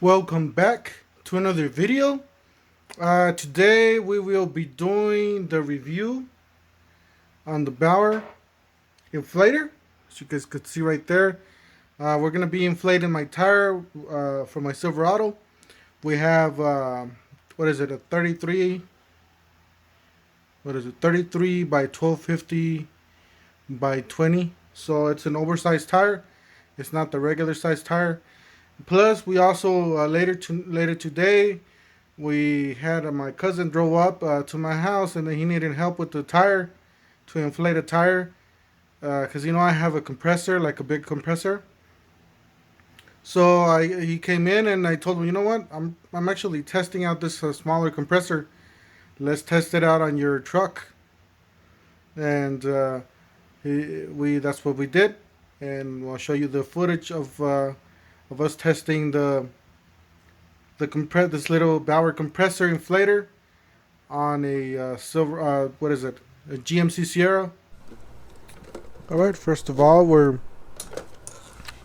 Welcome back to another video. Today we will be doing the review on the Bauer Inflator. As you guys could see right there, we're going to be inflating my tire for my Silverado. We have, what is it, a 33, what is it, 33 by 1250 by 20. So it's an oversized tire. It's not the regular size tire. Plus, we also later today we had my cousin drove up to my house, and then he needed help with the tire to inflate a tire because I have a compressor, like a big compressor. So he came in and I told him, you know what, I'm actually testing out this smaller compressor. Let's test it out on your truck, and that's what we did, and I'll show you the footage of us testing this little Bauer compressor inflator on a silver what is it, a GMC Sierra. All right, first of all, we're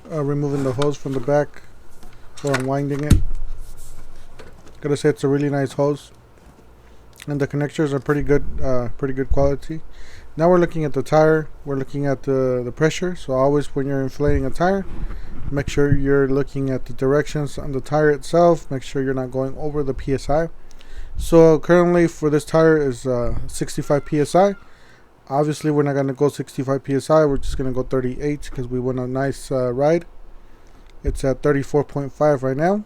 removing the hose from the back or unwinding it. Gotta say it's a really nice hose, and the connectors are pretty good quality. Now we're looking at the tire. We're looking at the pressure. So always when you're inflating a tire, make sure you're looking at the directions on the tire itself. Make sure you're not going over the PSI. So currently for this tire is 65 PSI. Obviously we're not going to go 65 PSI. We're just going to go 38 because we want a nice ride. It's at 34.5 right now.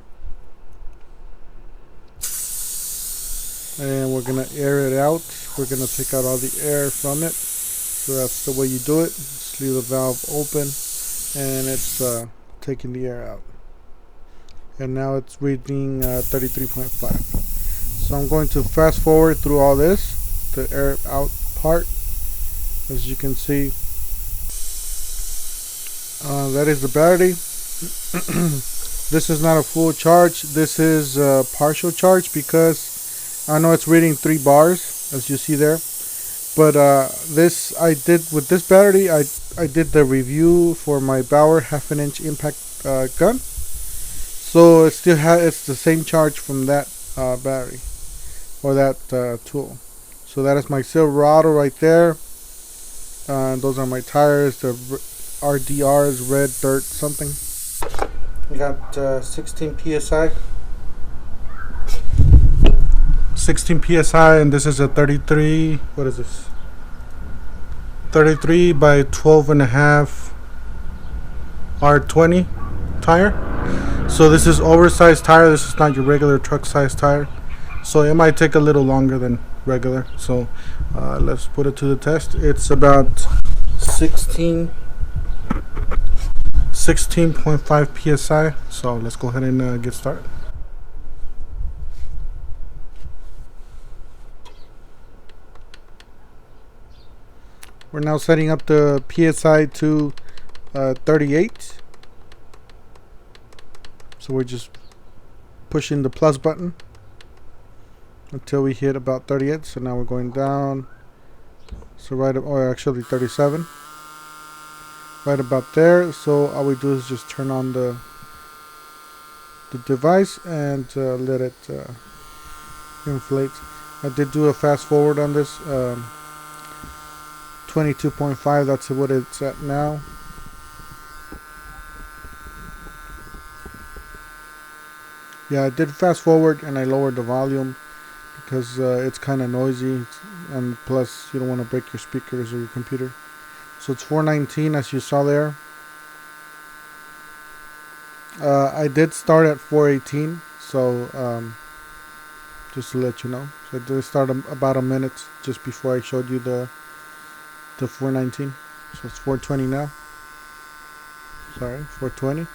And we're going to air it out. We're going to take out all the air from it. So that's the way you do it. Just leave the valve open and it's taking the air out. And now it's reading 33.5. So I'm going to fast forward through all this, the air out part. As you can see, that is the battery. This is not a full charge. This is a partial charge because I know it's reading 3 bars, as you see there. But this I did with this battery. I did the review for my Bauer 1/2 inch impact gun. So it still it's the same charge from that battery or that tool. So that is my Silverado right there. Those are my tires. The RDRs, red dirt something. We got 16 psi. 16 psi, and this is a 33. What is this? 33 by 12.5 R20 tire. So this is oversized tire. This is not your regular truck size tire. So it might take a little longer than regular. So let's put it to the test. It's about 16.5 psi. So let's go ahead and get started. We're now setting up the PSI to 38. So we're just pushing the plus button until we hit about 38. So now we're going down. So right up, or actually 37. Right about there. So all we do is just turn on the device and let it inflate. I did do a fast forward on this. 22.5, that's what it's at now. Yeah, I did fast forward and I lowered the volume because it's kind of noisy, and plus you don't want to break your speakers or your computer. So it's 419 as you saw there. I did start at 418, so just to let you know. So I did start about a minute just before I showed you the 419. So it's 420 now. Sorry, 420.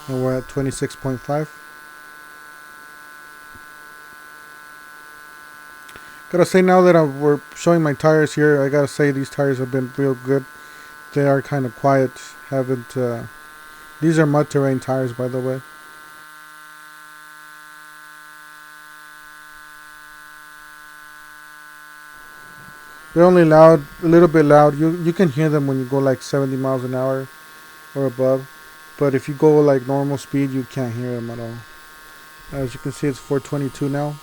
And we're at 26.5. Gotta say, now that we're showing my tires here, I gotta say these tires have been real good. They are kind of quiet. Haven't these are mud terrain tires, by the way. They're only loud, a little bit loud. You can hear them when you go like 70 miles an hour or above. but if you go like normal speed, you can't hear them at all. As you can see, it's 422 now,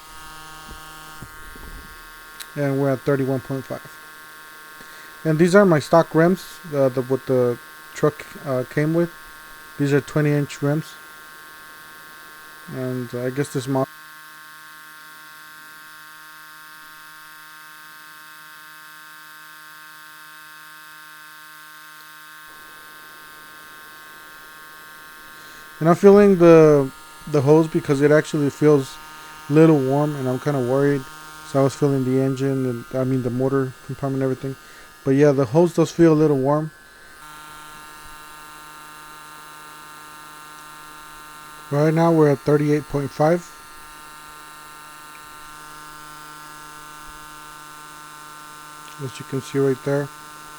and we're at 31.5. And these are my stock rims, what the truck came with. These are 20-inch rims, and I guess this model. And I'm feeling the hose because it actually feels a little warm, and I'm kind of worried. So I was feeling the engine, and I mean the motor compartment and everything. But yeah, the hose does feel a little warm. Right now we're at 38.5. As you can see right there.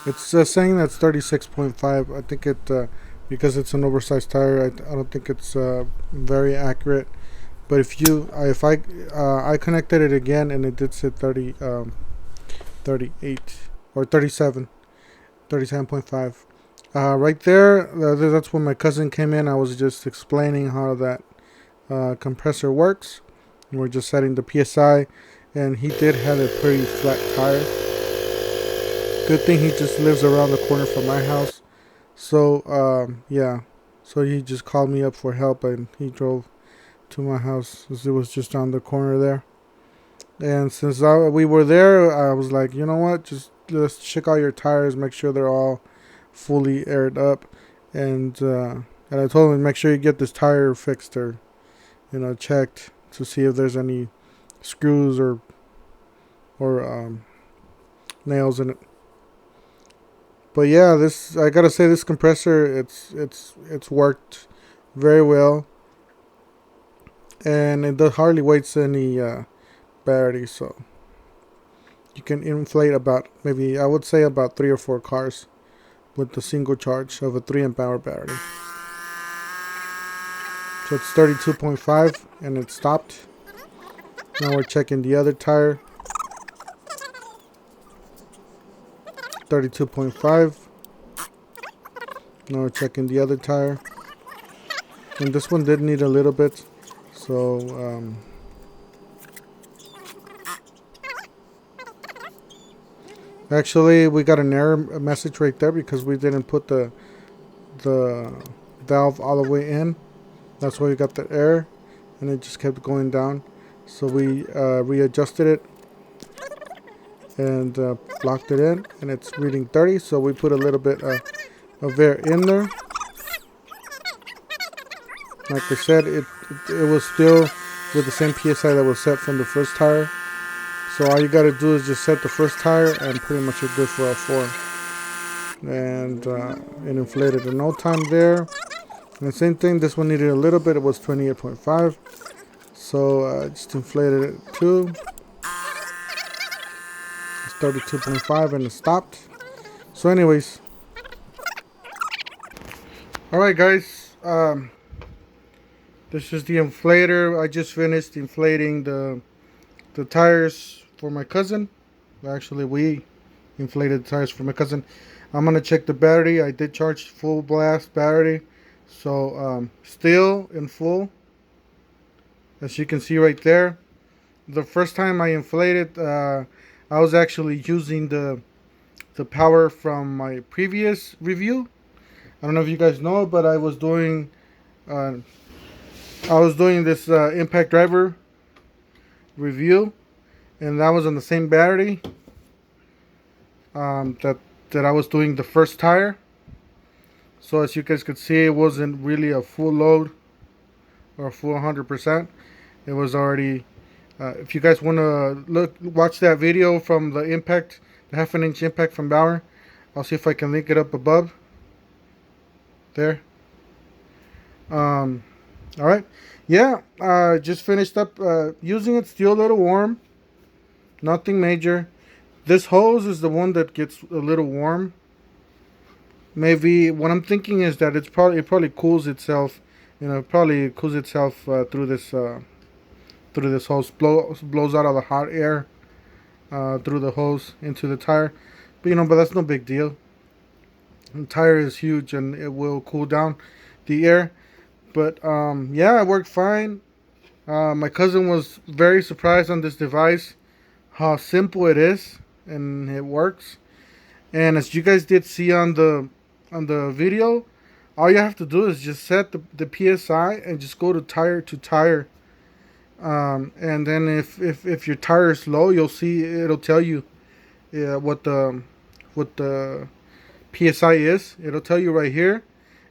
It's saying that's 36.5. I think it, because it's an oversized tire, I don't think it's very accurate. But if I connected it again, and it did say 38 or 37.5. Right there, that's when my cousin came in. I was just explaining how that compressor works. We're just setting the PSI, and he did have a pretty flat tire. Good thing he just lives around the corner from my house. So yeah, so he just called me up for help, and he drove to my house, as it was just on the corner there. And since we were there, I was like, you know what, just let's check out your tires, make sure they're all fully aired up, and I told him, make sure you get this tire fixed, or checked, to see if there's any screws or nails in it. But yeah, I gotta say, this compressor, it's worked very well, and it hardly weighs any battery, so you can inflate about, maybe I would say about 3 or 4 cars with the single charge of a 3 amp-hour battery. So it's 32.5, and it stopped. Now we're checking the other tire. 32.5. Now we're checking the other tire, and this one did need a little bit, so actually we got an error message right there because we didn't put the valve all the way in. That's why we got the error, and it just kept going down. So we readjusted it and locked it in, and it's reading 30. So we put a little bit of air in there. Like I said, it was still with the same PSI that was set from the first tire. So all you got to do is just set the first tire, and pretty much you're good for all 4. And it inflated in no time there. And the same thing, this one needed a little bit. It was 28.5. So I just inflated it too. It's 32.5, and it stopped. So anyways. Alright guys. This is the inflator. I just finished inflating the tires for my cousin. Actually, we inflated the tires for my cousin. I'm going to check the battery. I did charge full blast battery. So still in full, as you can see right there. The first time I inflated, I was actually using the power from my previous review. I don't know if you guys know, but I was doing this impact driver review, and that was on the same battery that I was doing the first tire. So as you guys could see, it wasn't really a full load or a full 100%. It was already, if you guys want to watch that video from the impact, the 1/2 inch impact from Bauer, I'll see if I can link it up above there. Alright, yeah, just finished up using it. Still a little warm, nothing major. This hose is the one that gets a little warm. Maybe what I'm thinking is that it probably cools itself. Probably cools itself through this hose. Blows out all the hot air through the hose into the tire. But that's no big deal. The tire is huge, and it will cool down. the air. But yeah, it worked fine. My cousin was very surprised on this device, how simple it is and it works. And as you guys did see on the video, all you have to do is just set the PSI and just go to tire. And then if your tire is low, you'll see it'll tell you what the PSI is. It'll tell you right here.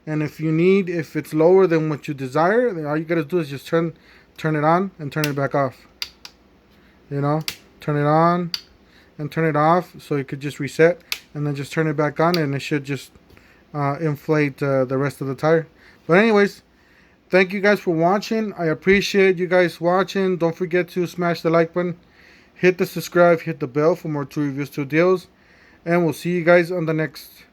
And if it's lower than what you desire, then all you gotta do is just turn it on and turn it back off. You know, turn it on and turn it off, so it could just reset, and then just turn it back on, and it should just inflate the rest of the tire. But anyways, thank you guys for watching. I appreciate you guys watching. Don't forget to smash the like button, hit the subscribe, hit the bell for more 2 reviews, 2 deals, and we'll see you guys on the next